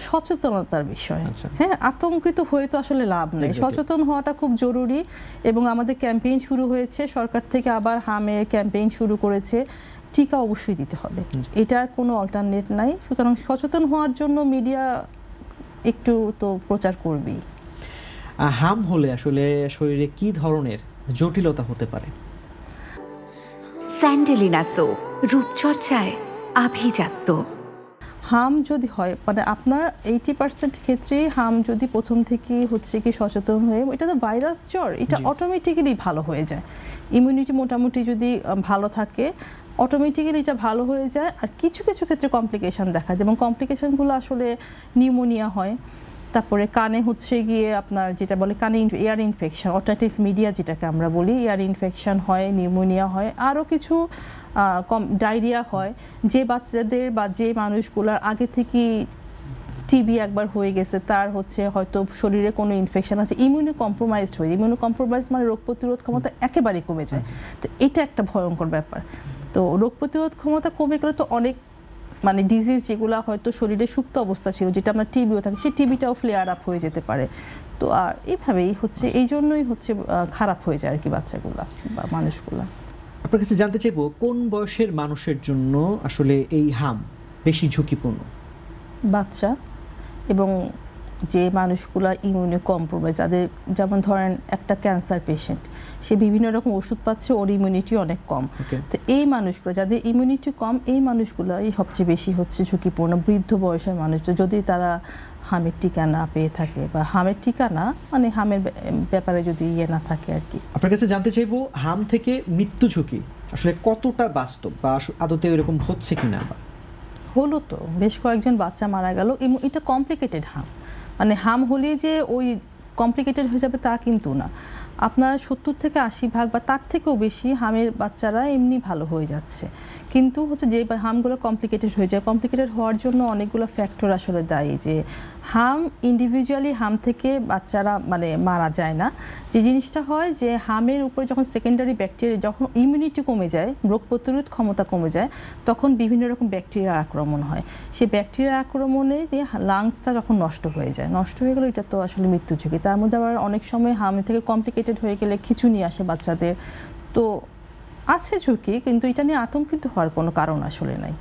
সচেতনতার বিষয়। হ্যাঁ, আতঙ্কিত হয়ে তো আসলে লাভ নেই, সচেতন হওয়াটা খুব জরুরি। এবং আমাদের ক্যাম্পেইন শুরু হয়েছে, সরকার থেকে আবার হামের ক্যাম্পেইন শুরু করেছে, টিকা অবশ্যই দিতে হবে, এটার কোনো অল্টারনেট নাই। সুতরাং সচেতন হওয়ার জন্য মিডিয়া একটু তো প্রচার করবেই। হাম হলে আসলে শরীরে কি ধরনের জটিলতা হতে পারে? স্যান্ডেলিনা সো, রূপচর্চায় আভিজাত্য। হাম যদি হয়, মানে আপনার 80% ক্ষেত্রেই হাম যদি প্রথম থেকেই হচ্ছে কি সচেতন হয়ে, এটা তো ভাইরাস জ্বর, এটা অটোমেটিক্যালি ভালো হয়ে যায়। ইমিউনিটি মোটামুটি যদি ভালো থাকে অটোমেটিক্যালি এটা ভালো হয়ে যায়। আর কিছু কিছু ক্ষেত্রে কমপ্লিকেশান দেখা যায়, এবং কমপ্লিকেশানগুলো আসলে নিউমোনিয়া হয়, তারপরে কানে হচ্ছে গিয়ে আপনার যেটা বলে কানে এয়ার ইনফেকশন, অটাইটিস মিডিয়া যেটাকে আমরা বলি, এয়ার ইনফেকশন হয়, নিউমোনিয়া হয়, আরও কিছু ডায়রিয়া হয়। যে বাচ্চাদের বা যে মানুষগুলোর আগে থেকেই টিবি একবার হয়ে গেছে, তার হচ্ছে হয়তো শরীরে কোনো ইনফেকশন আছে, ইমিউনো কম্প্রোমাইজড হয়ে, ইমিউনো কম্প্রোমাইজ মানে রোগ প্রতিরোধ ক্ষমতা একেবারে কমে যায়। তো এটা একটা ভয়ঙ্কর ব্যাপার। তো রোগ প্রতিরোধ ক্ষমতা কমে গেলে তো অনেক মানে ডিজিজ যেগুলো হয়তো শরীরে সুপ্ত অবস্থা ছিল, যেটা আমরা টিবিও থাকে, সেই টিবিটাও ফ্লেয়ার আপ হয়ে যেতে পারে। তো আর এইভাবেই হচ্ছে, এই জন্যই হচ্ছে খারাপ হয়ে যায় আর কি বাচ্চাগুলা বা মানুষগুলা। আপনার কাছে জানতে চাইবো, কোন বয়সের মানুষের জন্য আসলে এই হাম বেশি ঝুঁকিপূর্ণ? বাচ্চা এবং যে মানুষগুলা ইমিউনো কম্প্রোমাইজ, যাদের যেমন ধরেন একটা ক্যান্সার পেশেন্ট, সে বিভিন্ন রকম ওষুধ পাচ্ছে, ওর ইমিউনিটি অনেক কম। তো এই মানুষগুলো, যাদের ইমিউনিটি কম, এই মানুষগুলোই সবচেয়ে বেশি হচ্ছে ঝুঁকিপূর্ণ। বৃদ্ধ বয়সের মানুষ যদি তারা হামের টিকা না পেয়ে থাকে, বা হামের টিকা না মানে হামের ব্যাপারে যদি না থাকে আর কি। আপনার কাছে জানতে চাইবো, হাম থেকে মৃত্যু ঝুঁকি আসলে কতটা বাস্তব, বা আদতে এরকম হচ্ছে কিনা? হলো তো, বেশ কয়েকজন বাচ্চা মারা গেল। এবং এটা কমপ্লিকেটেড হাম, মানে হাম হলে যে ওই কমপ্লিকেটেড হয়ে যাবে তা কিন্তু না। আপনার 70 থেকে 80% বা তার থেকেও বেশি হামের বাচ্চারা এমনি ভালো হয়ে যাচ্ছে। কিন্তু হচ্ছে যে হামগুলো কমপ্লিকেটেড হয়ে যায়, কমপ্লিকেটেড হওয়ার জন্য অনেকগুলো ফ্যাক্টর আসলে দায়ী। যে হাম ইন্ডিভিজুয়ালি হাম থেকে বাচ্চারা মানে মারা যায় না। যে জিনিসটা হয় যে হামের উপরে যখন সেকেন্ডারি ব্যাকটেরিয়া, যখন ইমিউনিটি কমে যায়, রোগ প্রতিরোধ ক্ষমতা কমে যায়, তখন বিভিন্ন রকম ব্যাকটেরিয়ার আক্রমণ হয়। সেই ব্যাকটেরিয়ার আক্রমণে দিয়ে লাংসটা যখন নষ্ট হয়ে যায়, নষ্ট হয়ে গেলে এটা তো আসলে মৃত্যু ঝুঁকি। তার মধ্যে আবার অনেক সময় হাম থেকে কমপ্লিকেটেড হয়ে গেলে খিঁচুনি আসে বাচ্চাদের। তো আছে ঝুঁকি, কিন্তু এটা নিয়ে আতঙ্কিত হওয়ার কোনো কারণ আসলে নাই।